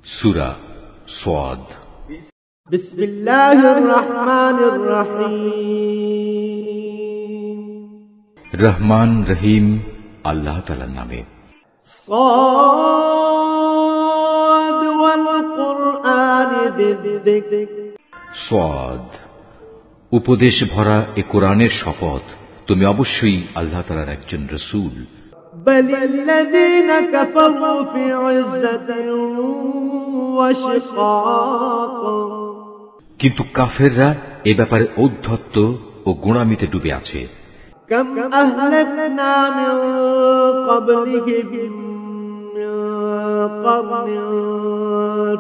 সূরা সাদ। বিসমিল্লাহির রহমানির রহিম। রহমান রহিম আল্লাহ তাআলার নামে। সাদ ওয়াল কুরআনিদ যিকর। সাদ, উপদেশ ভরা এ কোরআনের শপথ, তুমি অবশ্যই আল্লাহ তাআলার একজন রাসূল। বালিল্লাযীনা কাফারু ফি ইজ্জাতিন ওয়া শিকাক। কিন্তু কাফেররা এ ব্যাপারে ঔদ্ধত্য ও গোঁড়ামিতে ডুবে আছে। কাম আহলাকনা মিন ক্বাবলিহিম মিন ক্বারনিন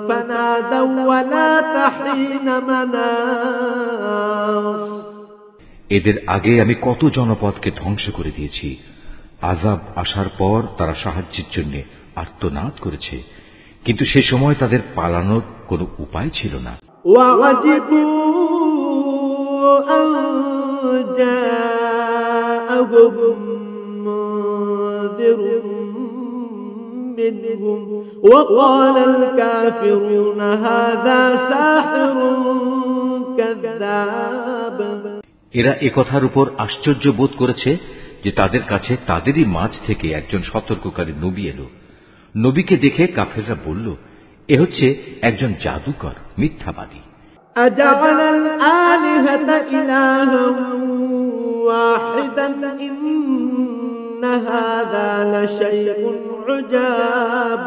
ফানাদাউ ওয়া লা তাহীনা মানাস। এদের আগে আমি কত জনপদকে ধ্বংস করে দিয়েছি। আযাব আসার পর তারা সাহায্যের জন্য আর্তনাদ করেছে, কিন্তু সে সময় তাদের পালানোর কোনো উপায় ছিল না। ওয়াজিবু আন জাআহুম মুনযিরুম মিনহুম ওয়া ক্বালাল কাফিরুনা হাযা সাহিরুন কাযযাব। এরা একথার উপর আশ্চর্য বোধ করেছে যে তাদের কাছে তাদেরই মাঝ থেকে একজন সতর্ককারী নবী এলো। নবীকে দেখে কাফেররা বলল, এ হচ্ছে একজন জাদুকর, মিথ্যাবাদী। আজালাল আলিহাতা ইলাহান ওয়াহিদান ইন্না হাযা লাশাইউন উজাব।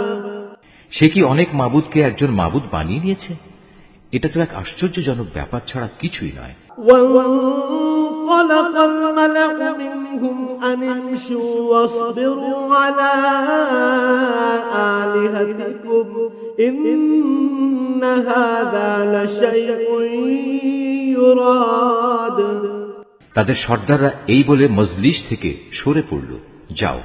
সে কি অনেক মাবুদকে একজন মাবুদ বানিয়ে নিয়েছে? এটা তো এক আশ্চর্যজনক ব্যাপার ছাড়া কিছুই নয়। وانطلق الملأ منهم أن امشوا واصبروا على آلهتكم إن هذا لشيء يراد। তাদের সর্দাররা এই বলে মজলিস থেকে সরে পড়ল, যাও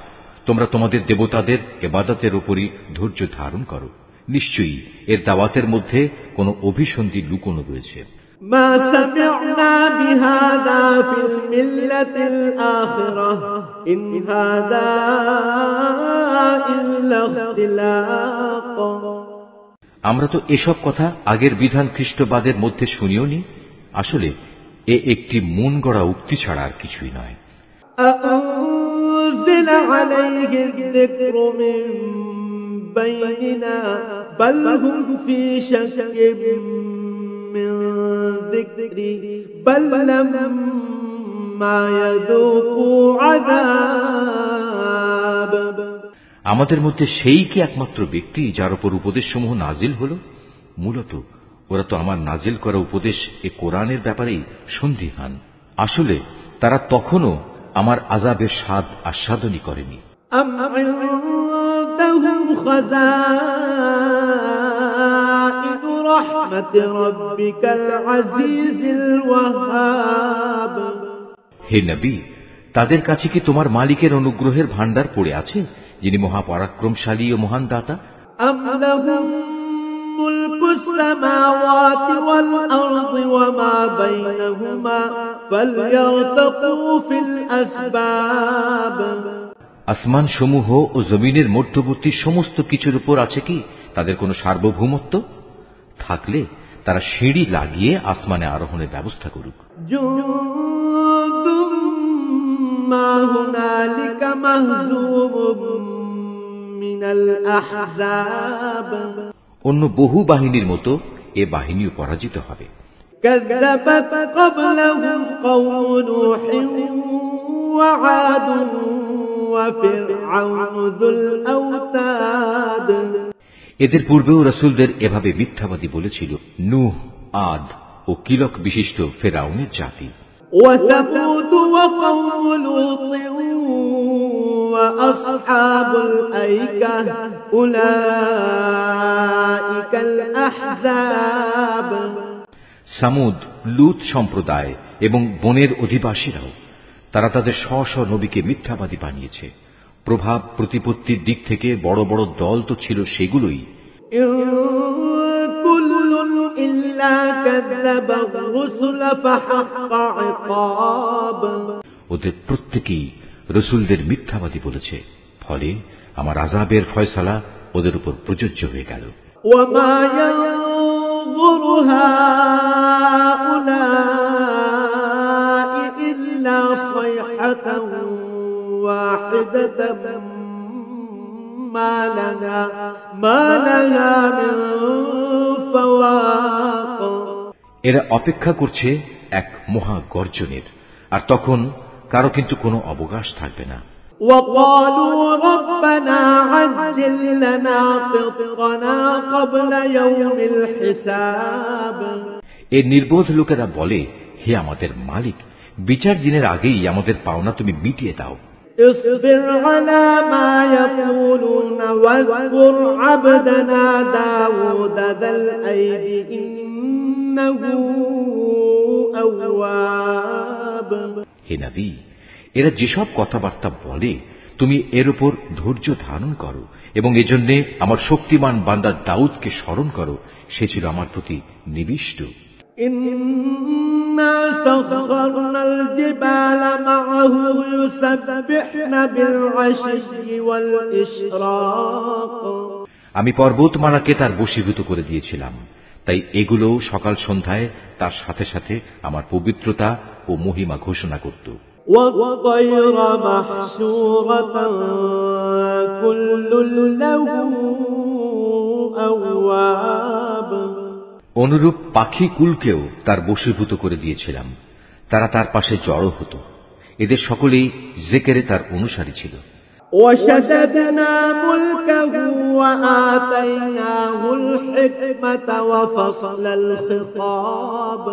তোমরা তোমাদের দেবতাদের ইবাদতের উপরই ধৈর্য ধারণ করো, নিশ্চয়ই এর দাওয়াতের মধ্যে কোনো অভিসন্ধি লুকোনো রয়েছে। ما سمعنا بهذا في الملة الآخرة إن هذا إلا اختلاق। আমরা তো এসব কথা আগের বিধান খ্রিস্টবাদের মধ্যে শুনিও নি। আসলে এ একটি মন গড়া উক্তি ছাড়া আর কিছুই নয়। أأنزل عليه الذكر من بيننا بل هم في شك من ذكري بل لما يذوقوا عذاب। আমাদের মধ্যে সেই কি একমাত্র ব্যক্তি যার উপর উপদেশসমূহ নাজিল হল? মূলত ওরা তো আমার নাজিল করা উপদেশ এ কোরআনের ব্যাপারেই সন্দিহান। আসলে তারা তখনও আমার আযাবের স্বাদ আস্বাদনই করেনি। أم عندهم خزائن رحمة ربك العزيز الوهاب। হে নবী, তাদের কাছে কি তোমার মালিকের অনুগ্রহের ভাণ্ডার পড়ে আছে, যিনি মহাপরাক্রমশালী ও মহান দাতা? أم لهم ملك السماوات والأرض وما بينهما فليرتقوا في الأسباب। আসমান সমূহ ও জমিনের মধ্যবর্তী সমস্ত কিছুর উপর আছে কি তাদের কোনো সার্বভৌমত্ব? থাকলে তারা সিঁড়ি লাগিয়ে আসমানে আরোহণের ব্যবস্থা করুক। জুনদুম মা হুনালিকা মাহজুবুম মিনাল আহজাব। অন্য বহু বাহিনীর মতো এ বাহিনীও পরাজিত হবে। কাযযাবাত ক্বাবলাহুম কওমু নূহিন ওয়া আদুন ওয়া ফিরআউনু যুল আওতাদ। এদের পূর্বেও রাসূলদের এভাবে মিথ্যাবাদী বলেছিল নূহ, আদ ও কিলক বিশিষ্ট ফেরাউনের জাতি। ওয়া সামুদ ওয়া কওমু লূত ওয়া আসহাবুল আইকা উলাইকাল আহজাব। সামুদ, লূত সম্প্রদায় এবং বনের অধিবাসীরাও, তারা তাদের স্ব স্ব নবীকে মিথ্যাবাদী বানিয়েছে। প্রভাব প্রতিপত্তির দিক থেকে বড় বড় দল তো ছিল সেগুলোই। কুল্লুন ইল্লা কাযযাবা আর-রুসুল ফাহাক্কা ইকাব। ওদের প্রত্যেকেই রাসূলদের মিথ্যাবাদী বলেছে, ফলে আমার আযাবের ফয়সালা ওদের উপর প্রযোজ্য হয়ে গেল। وما ينظر هؤلاء إلا صيحة واحدة ما لها من فواق। এরা অপেক্ষা করছে এক মহা গর্জনের, আর তখন কারো কিন্তু কোনো অবকাশ থাকবে না। وقالوا ربنا عجل لنا قطنا قبل يوم الحساب। এই নির্বোধ লোকেরা বলে, হে আমাদের মালিক, বিচার দিনের আগেই আমাদের পাওনা তুমি মিটিয়ে দাও। اصبر على ما يقولون واذكر عبدنا داود ذا الأيد إنه أواب। হে নবী, এরা যেসব কথাবার্তা বলে তুমি এর উপর ধৈর্য ধারণ করো এবং এজন্য আমার শক্তিমান বান্দা দাউদকে স্মরণ করো, সে ছিল আমার প্রতি নিবিষ্ট। إنا سخرنا الجبال معه يسبحن بالعشي والإشراق। আমি পর্বতমালাকে তার বশীভূত করে দিয়েছিলাম, তাই এগুলো সকাল সন্ধ্যায় তার সাথে সাথে আমার পবিত্রতা ও মহিমা ঘোষণা করত। والطير محشورة كل له أواب। অনুরূপ পাখি কুলকেও তার বশীভূত করে দিয়েছিলাম, তারা তার পাশে জড়ো হতো। এদের সকলেই জিকিরে তার অনুসারী ছিল। وشددنا ملكه وآتيناه الحكمة وفصل الخطاب।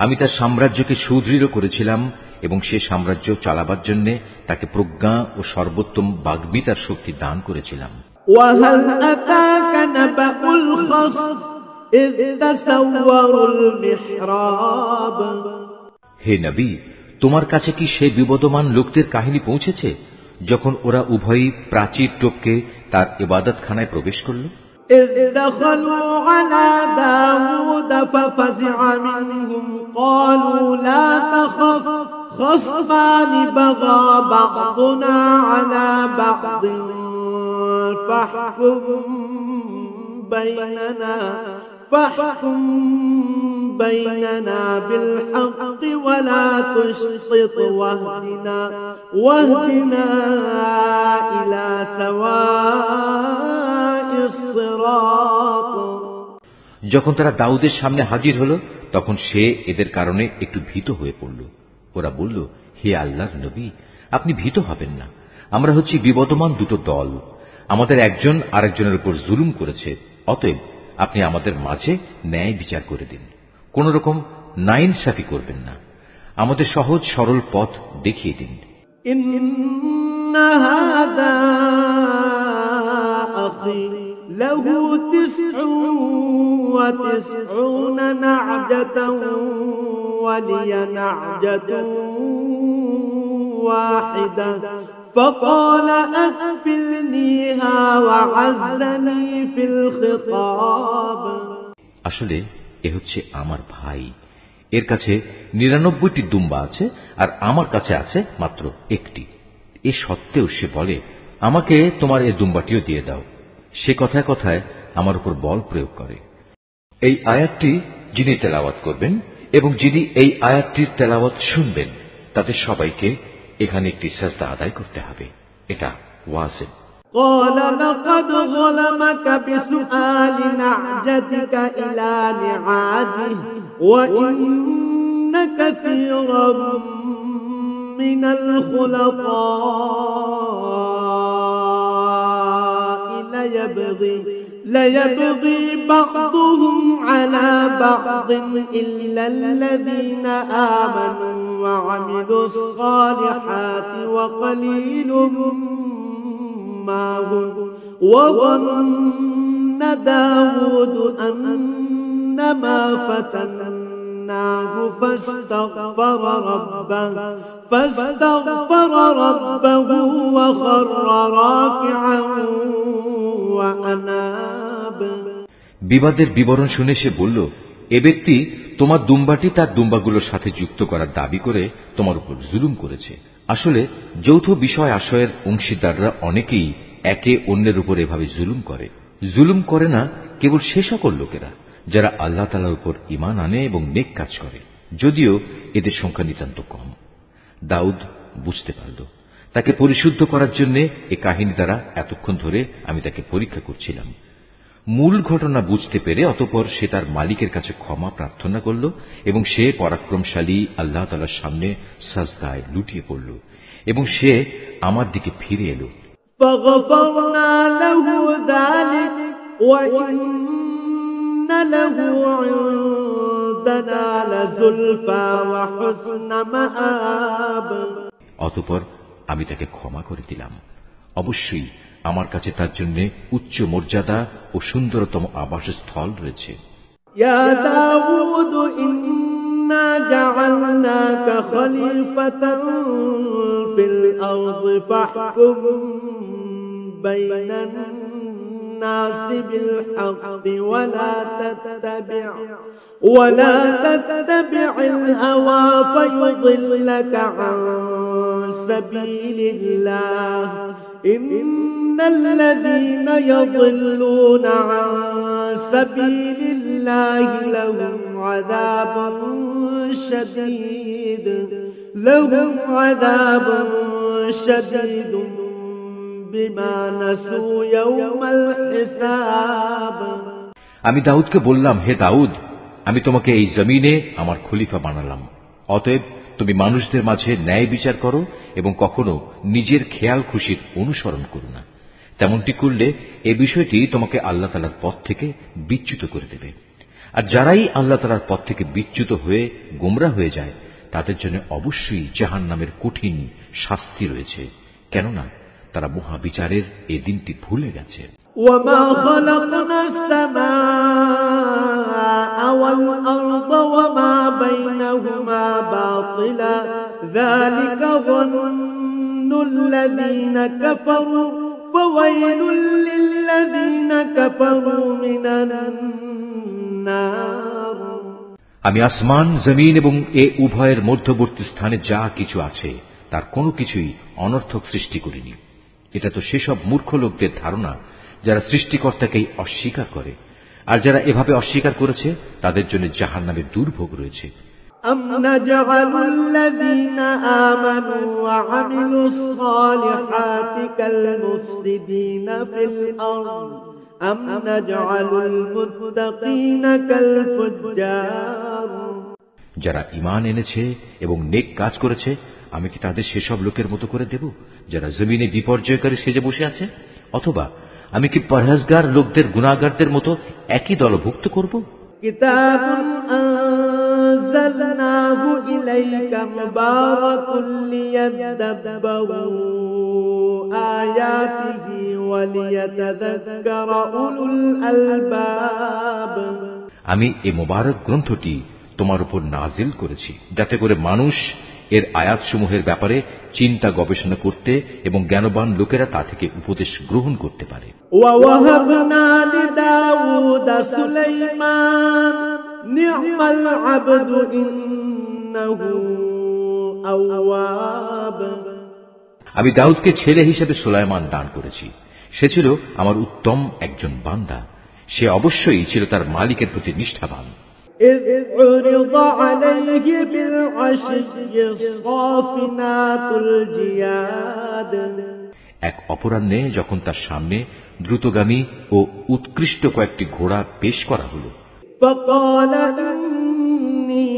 আমি তার সাম্রাজ্যকে সুদৃঢ় করেছিলাম এবং সে সাম্রাজ্য চালাবার জন্য তাকে প্রজ্ঞা ও সর্বোত্তম বাগ্মিতার শক্তি দান করেছিলাম। وهل أتاك نبأ الخصم إذ تسوروا المحراب। হে নবী, তোমার কাছে কি সেই বিবদমান লোকদের কাহিনী পৌঁছেছে যখন ওরা উভয়ই প্রাচীর টপকে তার ইবাদতখানায় প্রবেশ করল? إذ دخلوا على داود ففزع منهم قالوا لا تخف خصمان بغى بعضنا على بعض فاحكم بيننا بالحق ولا تشطط واهدنا إلى سواء الصراط। যখন তারা দাউদের সামনে হাজির হল তখন সে এদের কারণে একটু ভীত হয়ে পড়ল। ওরা বলল, হে আল্লাহর নবী, আপনি ভীত হবেন না, আমরা হচ্ছি বিবদমান দুটো দল, আমাদের একজন আরেকজনের উপর জুলুম করেছে, অতএব আপনি আমাদের মাঝে ন্যায় বিচার করে দিন, কোন রকম নাইনসাফি করবেন না, আমাদের সহজ সরল পথ দেখিয়ে দিন। ইন্না হাদা আখি লাহু 99 না'জাতান ওয়া লিয়া না'জাতুন ওয়াহিদা فقال أكفلنيها وعزني في الخطاب। আসলে এ হচ্ছে আমার ভাই, এর কাছে 99টি দুম্বা আছে আর আমার কাছে আছে মাত্র একটি। এ সত্ত্বেও সে বলে, আমাকে তোমার এই দুম্বাটিও দিয়ে দাও। সে কথায় কথায় আমার উপর বল প্রয়োগ করে। এই আয়াতটি যিনি তেলাওয়াত করবেন এবং যিনি এই আয়াতটির তেলাওয়াত শুনবেন তাদের সবাইকে এখানে একটি সাজদা আদায় করতে হবে। এটা ওয়াজিব। قال لقد ظلمك بسؤال نعجتك إلى نعاجه وإن كثيرا من الخلطاء ليبغي بعضهم على بعض إلا الذين آمنوا وعملوا الصالحات وقليل ما هم وظن داود أنما فتناه فاستغفر ربه وخر راكعا وأناب। বিবাদের বিবরণ শুনে সে বলল, এ ব্যক্তি তোমার দুম্বাটি তার দুম্বাগুলোর সাথে যুক্ত করার দাবি করে তোমার উপর জুলুম করেছে। আসলে যৌথ বিষয় আশয়ের অংশীদাররা অনেকেই একে অন্যের উপর এভাবে জুলুম করে। জুলুম করে না কেবল সে সকল লোকেরা যারা আল্লাহ তাআলার উপর ঈমান আনে এবং নেক কাজ করে, যদিও এদের সংখ্যা নিতান্ত কম। দাউদ বুঝতে পারল। তাকে পরিশুদ্ধ করার জন্য এ কাহিনী দ্বারা এতক্ষণ ধরে আমি তাকে পরীক্ষা করছিলাম। মূল ঘটনা বুঝতে পেরে অতঃপর সে তার মালিকের কাছে ক্ষমা প্রার্থনা করল এবং সে পরাক্রমশালী আল্লাহ তাআলার সামনে সাজদায় লুটিয়ে পড়ল এবং সে আমার দিকে ফিরে এলো। فغفرنا له ذلك وإن له عندنا لزلفى وحسن مآب। অতঃপর আমি তাকে ক্ষমা করে দিলাম। অবশ্যই আমার কাছে তার জন্য উচ্চ মর্যাদা ও সুন্দরতম আবাসস্থল রয়েছে। ইয়া দাউদ ইন্না জাআলনাকা খলিফাতান ফিল আরদি ফাহকুম বাইনান নাসি বিল হাক্কি ولا تتبع الهوى فيضلك عن سبيل الله إن الذين يضلون عن سبيل الله لهم عذاب شديد بما نسوا يوم الحساب। আমি দাউদকে বললাম, হে দাউদ, আমি তোমাকে এই জমিনে আমার খলিফা বানালাম, অতএব তুমি মানুষদের মাঝে ন্যায় বিচার করো এবং কখনো নিজের খেয়াল খুশির অনুসরণ করো না। তেমনটি করলে এ বিষয়টি তোমাকে আল্লাহ তাআলার পথ থেকে বিচ্যুত করে দেবে। আর যারাই আল্লাহ তাআলার পথ থেকে বিচ্যুত হয়ে গোমরা হয়ে যায় তাদের জন্য অবশ্যই জাহান্নামের কঠিন শাস্তি রয়েছে, কেননা তারা মহাবিচারের এই দিনটি ভুলে গেছে। وما خلقنا السماء والأرض وما بينهما باطلا ذلك ظن الذين كفروا فويل للذين كفروا من النار। আমি আসমান, জমিন এবং এ উভয়ের মধ্যবর্তী স্থানে যা কিছু আছে তার কোনো কিছুই অনর্থক সৃষ্টি করিনি। এটা তো সেসব মূর্খ লোকদের ধারণা যারা সৃষ্টিকর্তাকেই অস্বীকার করে, আর যারা এভাবে অস্বীকার করেছে তাদের জন্য জাহান্নামের দুর্ভোগ রয়েছে। أم نجعل الذين آمنوا وعملوا الصالحات كالمفسدين في الأرض أم نجعل المتقين كالفجار। যারা ঈমান এনেছে এবং নেক কাজ করেছে আমি কি তাদের সেসব লোকের মতো করে দেব যারা জমিনে বিপর্যয়কারী সেজে বসে আছে, অথবা আমি কি পরহেজগার লোকদের গুনাহগারদের মতো একই দলভুক্ত করব? কিতাবুন আনজালনাহু ইলাইকা মুবারাকুন লিয়াদাব্বারু আয়াতিহি ওয়া লিয়াতাযাক্কারা উলুল আলবাব। আমি এই মোবারক গ্রন্থটি তোমার উপর নাজিল করেছি যাতে করে মানুষ এর আয়াতসমূহের ব্যাপারে চিন্তা গবেষণা করতে এবং জ্ঞানবান লোকেরা তা থেকে উপদেশ গ্রহণ করতে পারে। ওয়াহাবনা লিদাউদ সুলাইমান নি'মাল আবদু ইন্নাহু আওয়াব। আমি দাউদকে ছেলে হিসেবে সুলাইমান দান করেছি। সে ছিল আমার উত্তম একজন বান্দা, সে অবশ্যই ছিল তার মালিকের প্রতি নিষ্ঠাবান। إذ عرض عليه بالعشي الصافنات الجياد। এক অপরাহ্নে যখন তার সামনে দ্রুতগামী ও উৎকৃষ্ট কয়েকটি ঘোড়া পেশ করা হল। فقال إني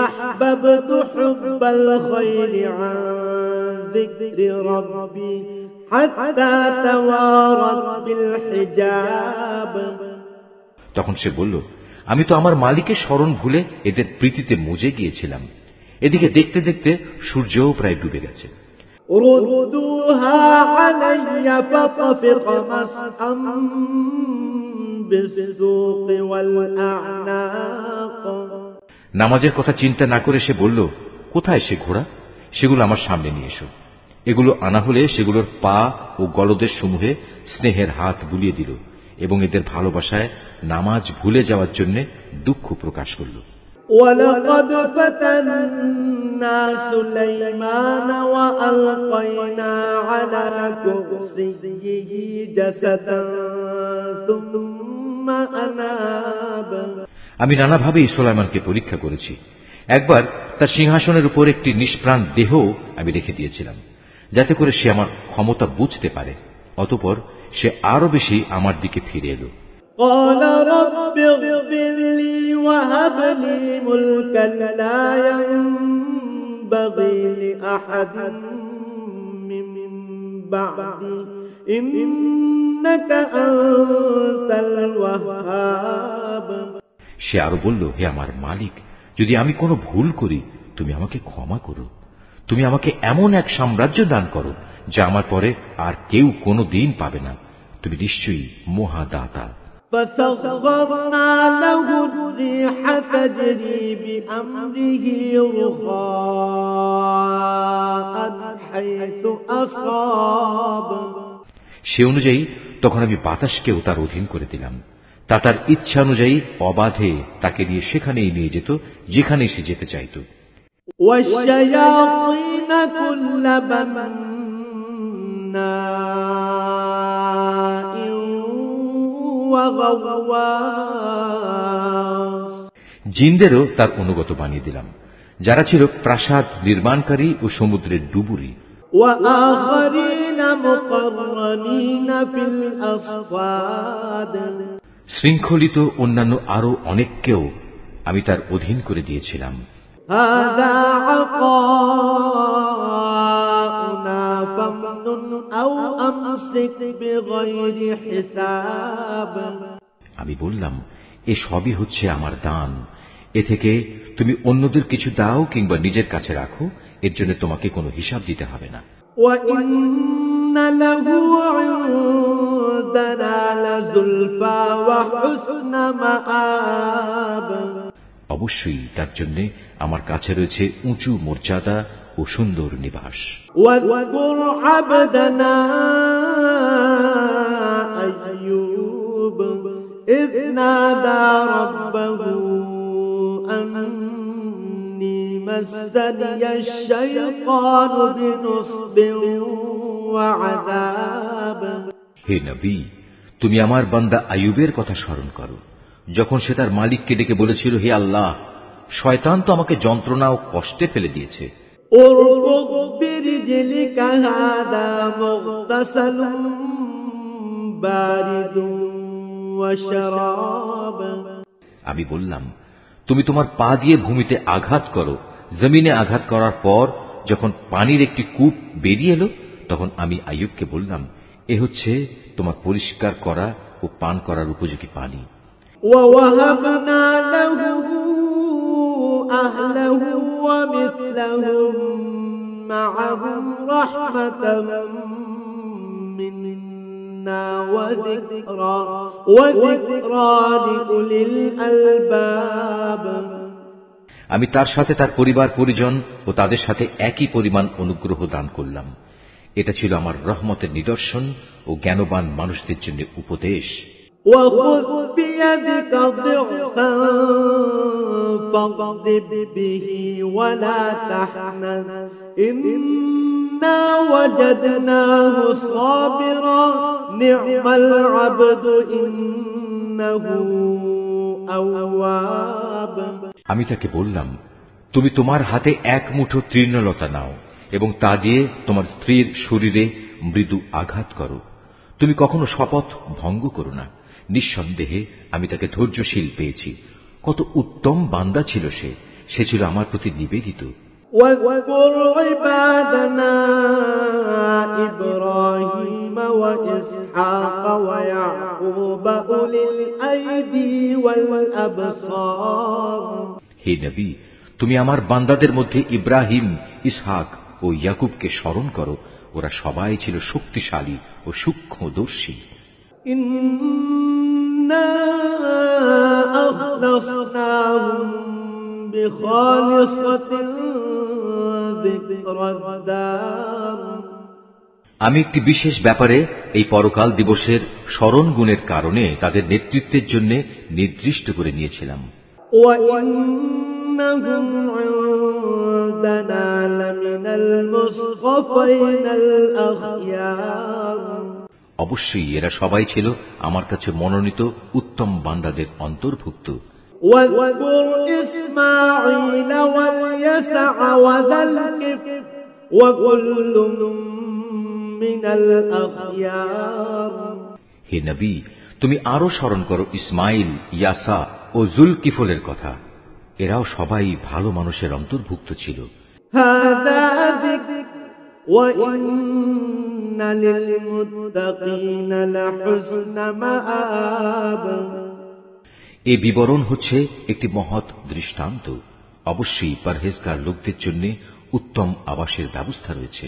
أحببت حب الخير عن ذكر ربي حتى توارت بالحجاب। তখন সে বলল, আমি তো আমার মালিকের স্মরণ ভুলে এদের প্রীতিতে মজে গিয়েছিলাম। এদিকে দেখতে দেখতে সূর্যও প্রায় ডুবে গেছে। رُدُّوهَا عَلَيَّ فَطَفِقَ مَسْحًا بِالسُّوقِ وَالْأَعْنَاقِ। নামাজের কথা চিন্তা না করে সে বলল, কোথায় সে ঘোড়া? সেগুলো আমার সামনে নিয়ে এসো। এগুলো আনা হলে সেগুলোর পা ও গলদেশ সমূহে স্নেহের হাত বুলিয়ে দিল এবং এদের ভালোবাসায় নামাজ ভুলে যাওয়ার জন্য দুঃখ প্রকাশ করল। ولقد فتنا سليمان وألقينا على كرسيه جسدا ثم أناب আমি নানাভাবেই সুলাইমানকে পরীক্ষা করেছি। একবার তার সিংহাসনের উপর একটি নিষ্প্রাণ দেহ আমি রেখে দিয়েছিলাম, যাতে করে সে আমার ক্ষমতা বুঝতে পারে। অতঃপর সে আরো বেশি আমার দিকে ফিরে এলো। قال رب اغفر لي وهب لي ملكا لا ينبغي لأحد من بعدي إنك أنت الوهاب সে আরো বলল, হে আমার মালিক, যদি আমি কোনো ভুল করি তুমি আমাকে ক্ষমা করো। তুমি আমাকে এমন এক সাম্রাজ্য দান করো যা আমার পরে আর কেউ কোনো দিন পাবে না। তুমি নিশ্চয়ই মহাদাতা। فسخرنا له الريح تجري بأمره رخاء حيث أصاب সে অনুযায়ী তখন আমি বাতাসকেও তার অধীন করে দিলাম। তা তার ইচ্ছা অনুযায়ী অবাধে তাকে নিয়ে সেখানেই নিয়ে যেত যেখানে সে যেতে চাইত। والشياطين كل بناء وغواص জিনদেরও তার অনুগত বানিয়ে দিলাম, যারা ছিল প্রাসাদ নির্মাণকারী ও সমুদ্রের ডুবুরি। وآخرين مقرنين في الأصفاد শৃঙ্খলিত অন্যান্য আরো অনেককেও আমি তার অধীন করে দিয়েছিলাম। هذا عطاؤنا فامنن أو أمسك بغير حساب আমি বললাম, এ সবই হচ্ছে আমার দান, এ থেকে তুমি অন্যদের কিছু দাও কিংবা নিজের কাছে রাখো, এর জন্য তোমাকে কোনো হিসাব দিতে হবে না। وإن له عندنا لزلفى وحسن مآب অবশ্যই তার জন্য আমার কাছে রয়েছে উঁচু মর্যাদা ও সুন্দর নিবাস। واذكر عبدنا أيوب إذ نادى ربه أني مسني الشيطان بنصب وعذاب হে নবী, তুমি আমার বান্দা আইয়ুবের কথা স্মরণ করো, যখন সে তার মালিককে ডেকে বলেছিল, হে আল্লাহ, শয়তান তো আমাকে যন্ত্রণা ও কষ্টে ফেলে দিয়েছে। اركض برجلك هذا مغتسل بارد وشراب আমি বললাম, তুমি তোমার পা দিয়ে ভূমিতে আঘাত করো। জমিনে আঘাত করার পর যখন পানির একটি কূপ বেরিয়ে এলো, তখন আমি আইয়ুবকে বললাম, এ হচ্ছে তোমার পরিষ্কার করা ও পান করার উপযোগী পানি। ووهبنا له أهله ومثلهم معهم رحمة منا وذكرى لأولي الألباب আমি তার সাথে তার পরিবার পরিজন ও তাদের সাথে একই পরিমাণ অনুগ্রহ দান করলাম। এটা ছিল আমার রহমতের নিদর্শন ও জ্ঞানবান মানুষদের জন্য উপদেশ। وخذ بيدك ضغثا فاضرب به ولا تحنث إنا وجدناه صابرا نعم العبد إنه أواب আমি তাকে বললাম, তুমি তোমার হাতে এক মুঠো তৃণলতা নাও এবং তা দিয়ে তোমার স্ত্রীর শরীরে মৃদু আঘাত করো। তুমি কখনো শপথ ভঙ্গ করো না। নিঃসন্দেহে আমি তাকে ধৈর্যশীল পেয়েছি। কত উত্তম বান্দা ছিল সে, সে ছিল আমার প্রতি নিবেদিত। واذكر عبادنا إبراهيم وإسحاق ويعقوب أولي الأيدي والأبصار হে নবী, তুমি আমার বান্দাদের মধ্যে ইব্রাহিম, ইসহাক ও ইয়াকুবকে স্মরণ করো। ওরা সবাই ছিল শক্তিশালী ও সূক্ষ্মদর্শী। إنا أخلصناهم بخالصة ذكر الدار আমি একটি বিশেষ ব্যাপারে এই পরকাল দিবসের স্মরণ গুণের কারণে তাদের নেতৃত্বের জন্য নির্দিষ্ট করে নিয়েছিলাম। وإنهم إنهم عندنا لمن المصطفين الأخيار অবশ্যই এরা সবাই ছিল আমার কাছে মনোনীত উত্তম বান্দাদের অন্তর্ভুক্ত। واذكر إسماعيل واليسع وذا الكفل وكل من الأخيار হে নবী, তুমি আরো স্মরণ করো ইসমাইল, ইয়াসা ও জুলকিফলের কথা। এরাও সবাই ভালো মানুষের অন্তর্ভুক্ত ছিল। هذا ذكر وإن للمتقين لحسن مآب এই বিবরণ হচ্ছে একটি মহৎ দৃষ্টান্ত। অবশ্যই পরহেজগার লোকদের জন্য উত্তম আবাসের ব্যবস্থা রয়েছে।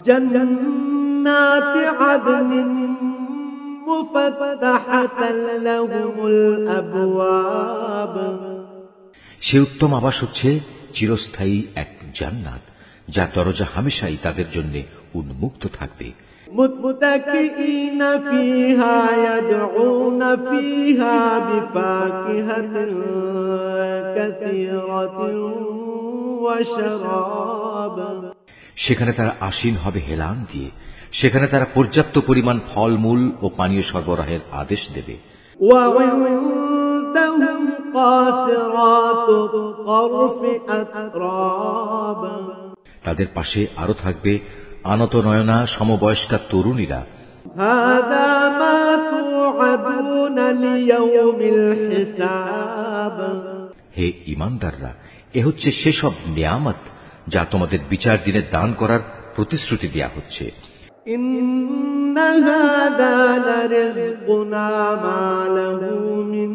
جنات عدن مفتحة لهم الأبواب সে উত্তম আবাস হচ্ছে চিরস্থায়ী এক জান্নাত, যার দরজা হামেশাই তাদের জন্য উন্মুক্ত থাকবে। متكئين فيها يدعون فيها بفاكهة كثيرة وشراب সেখানে তারা আসীন হবে হেলান দিয়ে। সেখানে তারা পর্যাপ্ত পরিমাণ ফলমূল ও পানীয় সরবরাহের আদেশ দেবে। وعندهم قاصرات الطرف أتراب তাদের পাশে আরো থাকবে আনত নয়না সমবয়স্কা তরুণীরা। هذا ما توعدون ليوم الحساب হে ঈমানদাররা, এ হচ্ছে সেসব নিয়ামত যা তোমাদের বিচার দিনে দান করার প্রতিশ্রুতি দেয়া হচ্ছে। إن هذا لرزقنا ما له من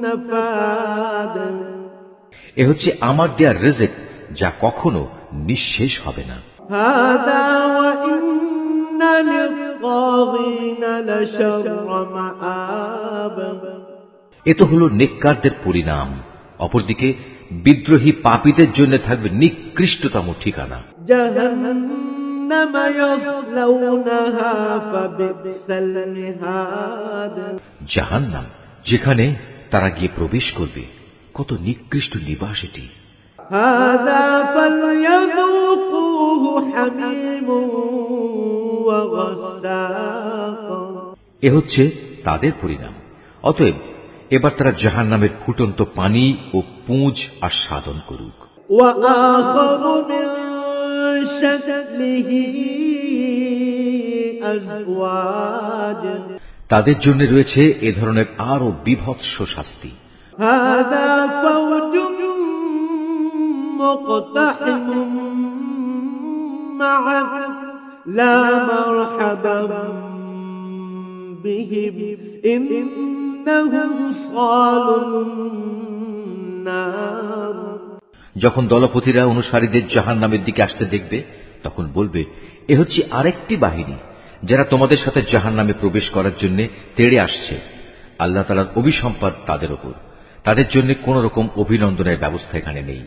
نفاد এ হচ্ছে আমার দেয়া রিজক, যা কখনো নিঃশেষ হবে না। هذا وإن للطاغين لشر مآب এ তো হলো নেককারদের পরিণাম। অপরদিকে বিদ্রোহী পাপীদের জন্য থাকবে নিকৃষ্টতম ঠিকানা। جهنم يصلونها فبئس المهاد জাহান্নাম, যেখানে তারা গিয়ে প্রবেশ করবে, কত নিকৃষ্ট নিবাস এটি। هذا فليذوقوه حميم وغساق এ হচ্ছে তাদের পরিণাম। অতএব এবার তারা জাহান্নামের ফুটন্ত পানি ও পুঁজ আস্বাদন করুক। وآخر من شكله أزواج তাদের জন্য রয়েছে এ ধরনের আরো বিভৎস শাস্তি। هذا فوج مقتحم معكم لا مرحبا بهم إنهم صالوا النار যখন দলপতিরা অনুসারীদের জাহান্নামের দিকে আসতে দেখবে, তখন বলবে, এ হচ্ছে আরেকটি বাহিনী যারা তোমাদের সাথে জাহান্নামে প্রবেশ করার জন্য তেড়ে আসছে। আল্লাহ তাআলার অভিসম্পাদ তাদের ওপর। তাদের জন্য কোন রকম অভিনন্দনের ব্যবস্থা এখানে নেই।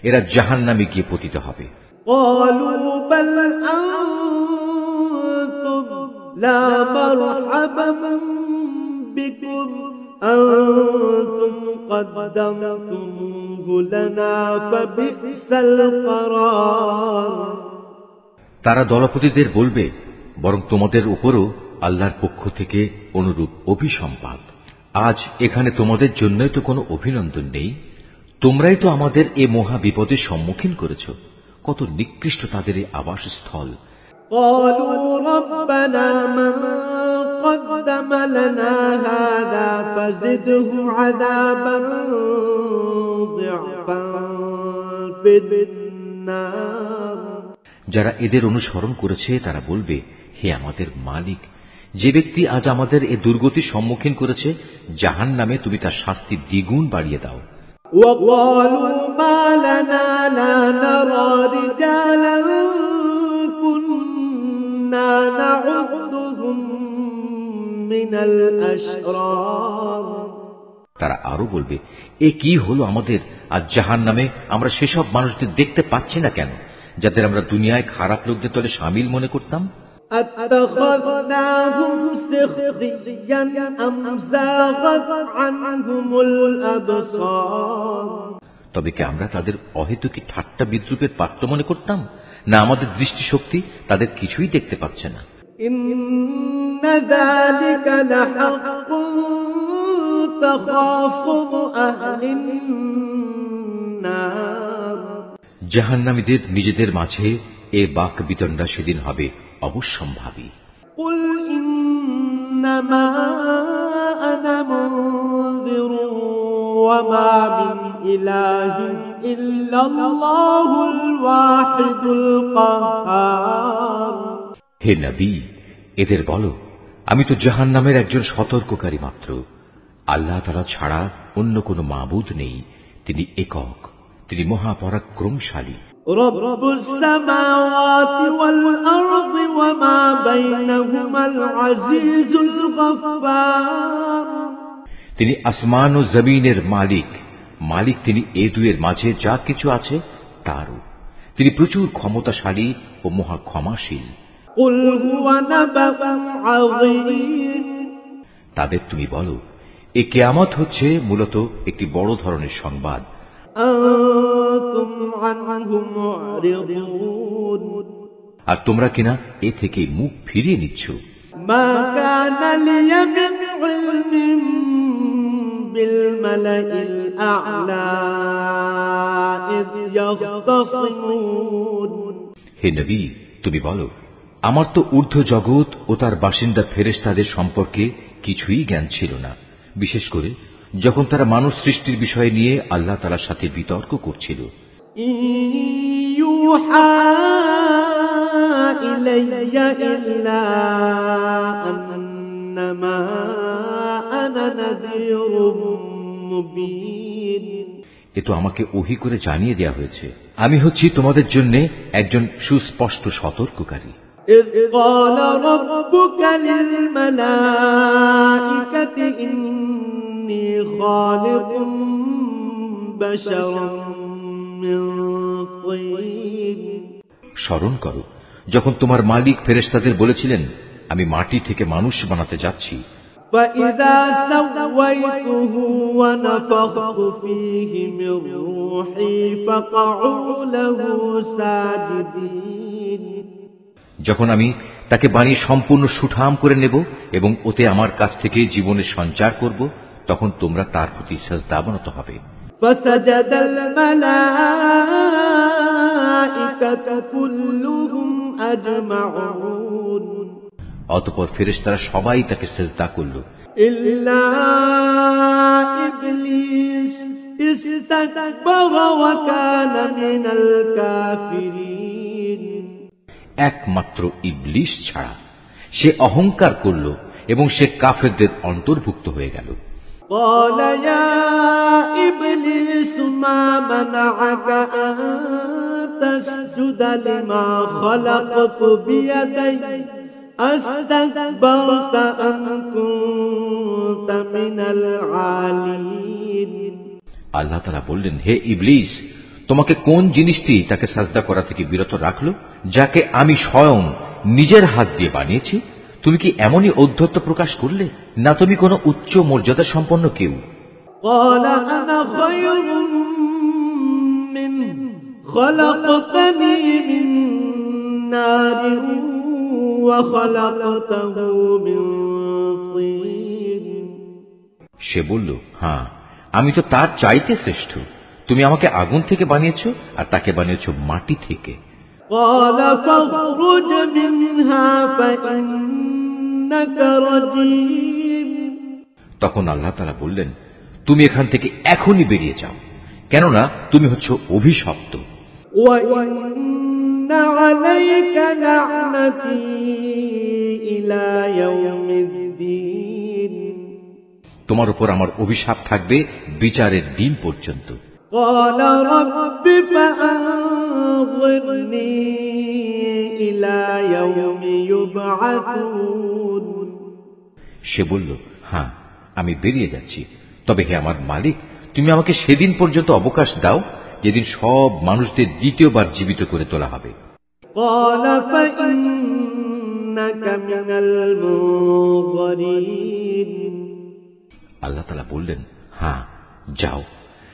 এরা জাহান্নামে গিয়ে পতিত হবে। قالوا بل أنتم لا مرحبا بكم أنتم قدمتموه لنا فبئس القرار তারা দলপতিদের বলবে, বরং তোমাদের উপরও আল্লাহর পক্ষ থেকে অনুরূপ অভিসম্পাদ। আজ এখানে তোমাদের জন্যই তো কোনো অভিনন্দন নেই। তোমরাই তো আমাদের এ মহা বিপদের সম্মুখীন করেছ। কত নিকৃষ্ট তাদের এই আবাসস্থল। قالوا ربنا من قدم لنا هذا فزده عذابا ضعفا في النار যারা এদের অনুসরণ করেছে তারা বলবে, হে আমাদের মালিক, যে ব্যক্তি আজ আমাদের এ দুর্গতির সম্মুখীন করেছে, জাহান্নামে তুমি তার শাস্তি দ্বিগুণ বাড়িয়ে দাও। وقالوا ما لنا لا نرى رجالا كنا نعدهم من الأشرار তারা আরো বলবে, এ কি হলো আমাদের, আজ জাহান্নামে আমরা সেসব মানুষদের দেখতে পাচ্ছি না কেন, যাদের আমরা দুনিয়ায় খারাপ লোকদের দলে শামিল মনে করতাম। أتخذناهم سخريا أم زاغت عنهم الأبصار তবে কি আমরা তাদের অহেতুকি ঠাট্টা বিদ্রুপের পাত্র মনে করতাম? না আমাদের দৃষ্টিশক্তি তাদের কিছুই দেখতে পাচ্ছে না? ইন্না যালিকা লাহাক্কুন তাখাসুমু আহলিন নার। জাহান্নামীদের নিজেদের মাঝে এ বাক বিতণ্ডা সেদিন হবে অবশ্যম্ভাবী। কুল ইন্নামা আনা মুনযিরুন ওয়া মা মিন ইলাহিন ইল্লাল্লাহুল ওয়াহিদুল কাহ্হার। হে নবী, এদের বলো, আমি তো জাহান্নামের একজন সতর্ককারী মাত্র। আল্লাহ তাআলা ছাড়া অন্য কোনো মাবুদ নেই, তিনি একক, তিনি মহাপরাক্রমশালী। রব্বুস সামাওয়াতি ওয়াল আরদি ওয়া মা বাইনাহুমাল আজিজুল গফফার। তিনি আসমান ও জমিনের মালিক, তিনি এ দুয়ের মাঝে যা কিছু আছে তারও। তিনি প্রচুর ক্ষমতাশালী ও মহা ক্ষমাশীল। কুল হুয়া নাবাউন আযীম। তাদের তুমি বলো, এ কিয়ামত হচ্ছে মূলত একটি বড় ধরনের সংবাদ। আনতুম আনহু মু'রিদুন। আর তোমরা কিনা এ থেকে মুখ ফিরিয়ে নিচ্ছ। মা কানা লিয়া মিন ইলমিন বিল মালাইল আ'লা ইয ইয়াখতাসিমুন। হে নবী, তুমি বলো, আমার তো ঊর্ধ্ব জগৎ ও তার বাসিন্দা ফেরেশতাদের সম্পর্কে কিছুই জ্ঞান ছিল না, বিশেষ করে যখন তারা মানুষ সৃষ্টির বিষয় নিয়ে আল্লাহ তাআলার সাথে বিতর্ক করছিল। ইউহা ইলাইয়া ইল্লা আন্নামা আনা নাযীরুম মুবিন। এ তো আমাকে ওহী করে জানিয়ে দেয়া হয়েছে, আমি হচ্ছি তোমাদের জন্য একজন সুস্পষ্ট সতর্ককারী। إذ قال ربك للملائكة إني خالق بشرا من طين। স্মরণ করো, যখন তোমার মালিক ফেরেশতাদের বলেছিলেন, আমি মাটি থেকে মানুষ বানাতে যাচ্ছি। فإذا سويته ونفخت فيه من روحي فقعوا له ساجدين। যখন আমি তাকে বানিয়ে সম্পূর্ণ সুঠাম করে নেব এবং ওতে আমার কাছ থেকে জীবনের সঞ্চার করব, তখন তোমরা তার প্রতি সিজদাবনত হবে। فسجد الملائكة كلهم أجمعون। অতঃপর ফেরেশতারা সবাই তাকে সিজদা করল, إلا إبليس استكبر وكان من الكافرين। একমাত্র ইবলিস ছাড়া, সে অহংকার করল এবং সে কাফেরদের অন্তর্ভুক্ত হয়ে গেল। قال يا إبليس ما منعك أن تسجد لما خلقت بيدي أستكبرت أم كنت من العالين। আল্লাহ তাআলা বললেন, হে ইবলিস, তোমাকে কোন জিনিসটি তাকে সাজদা করা থেকে বিরত রাখলো, যাকে আমি স্বয়ং নিজের হাত দিয়ে বানিয়েছি? তুমি কি এমনই ঔদ্ধত্য প্রকাশ করলে, না তুমি কোনো উচ্চ মর্যাদা সম্পন্ন কেউ? قال أنا خير منه خلقتني من نار وخلقته من طين। সে বলল, হ্যাঁ, আমি তো তার চাইতে শ্রেষ্ঠ। তুমি আমাকে আগুন থেকে বানিয়েছো আর তাকে বানিয়েছো মাটি থেকে। قال فاخرج منها فإنك رجيم। তখন আল্লাহ তাআলা বললেন, তুমি এখান থেকে এখনই বেরিয়ে যাও, কেননা তুমি হচ্ছ অভিশপ্ত। وإن عليك لعنتي إلى يوم الدين। তোমার উপর আমার অভিশাপ থাকবে বিচারের দিন পর্যন্ত। قال رب فأنظرني إلى يوم يبعثون। সে বলল, হ্যাঁ, আমি বেরিয়ে যাচ্ছি, তবে হে আমার মালিক, তুমি আমাকে সেদিন পর্যন্ত অবকাশ দাও যেদিন সব মানুষদের দ্বিতীয়বার জীবিত করে তোলা হবে। قال فإنك من المنظرين। আল্লাহ তাআলা বললেন, হ্যাঁ, যাও,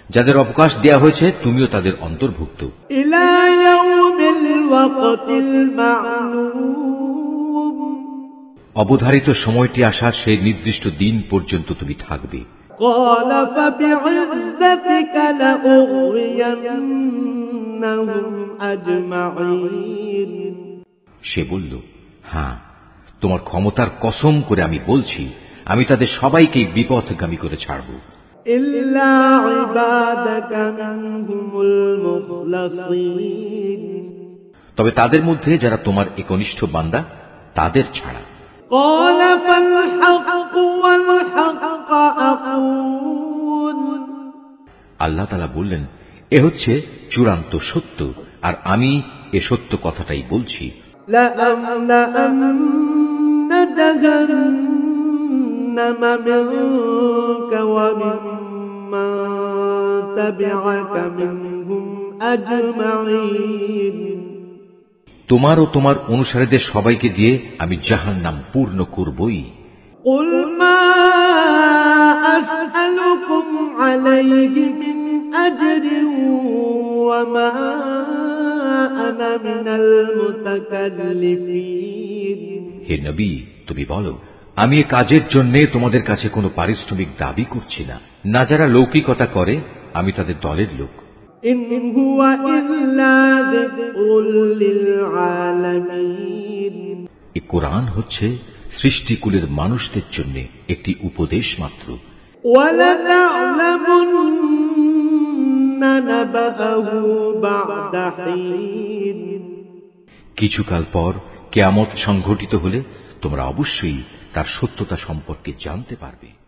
যাদের অবকাশ দেয়া হয়েছে তুমিও তাদের অন্তর্ভুক্ত। إلى يوم الوقت المعلوم অবধারিত সময়টি আসার সেই নির্দিষ্ট দিন পর্যন্ত তুমি থাকবে। قال فبعزتك لأغوينهم أجمعين সে বলল, হ্যাঁ, তোমার ক্ষমতার কসম করে আমি বলছি, আমি তাদের সবাইকে বিপথগামী করে ছাড়ব, إلا عبادك منهم المخلصين তবে তাদের মধ্যে যারা তোমার একনিষ্ঠ বান্দা তাদের ছাড়া। قال فالحق والحق أقول আল্লাহ তাআলা বললেন, এ হচ্ছে চূড়ান্ত সত্য, আর আমি এ সত্য কথাটাই বলছি। لأملأن جهنم منك وممن تبعك منهم أجمعين তোমার ও তোমার অনুসারীদের সবাইকে দিয়ে আমি জাহান্নাম পূর্ণ করবই। قل ما أسألكم عليه من أجر وما أنا من المتكلفين হে নবী, তুমি বলো, আমি এ কাজের জন্য তোমাদের কাছে কোনো পারিশ্রমিক দাবি করছি না, না যারা লৌকিকতা করে আমি তাদের দলের লোক। إن هو إلا ذكر للعالمين এ কোরআন হচ্ছে সৃষ্টিকুলের মানুষদের জন্য একটি উপদেশ মাত্র। وَلَتَعْلَمُنَّ نَبَأَهُ بَعْدَ حِينٍ কিছুকাল পর কিয়ামত সংঘটিত হলে তোমরা অবশ্যই তার সত্যতা সম্পর্কে জানতে পারবে।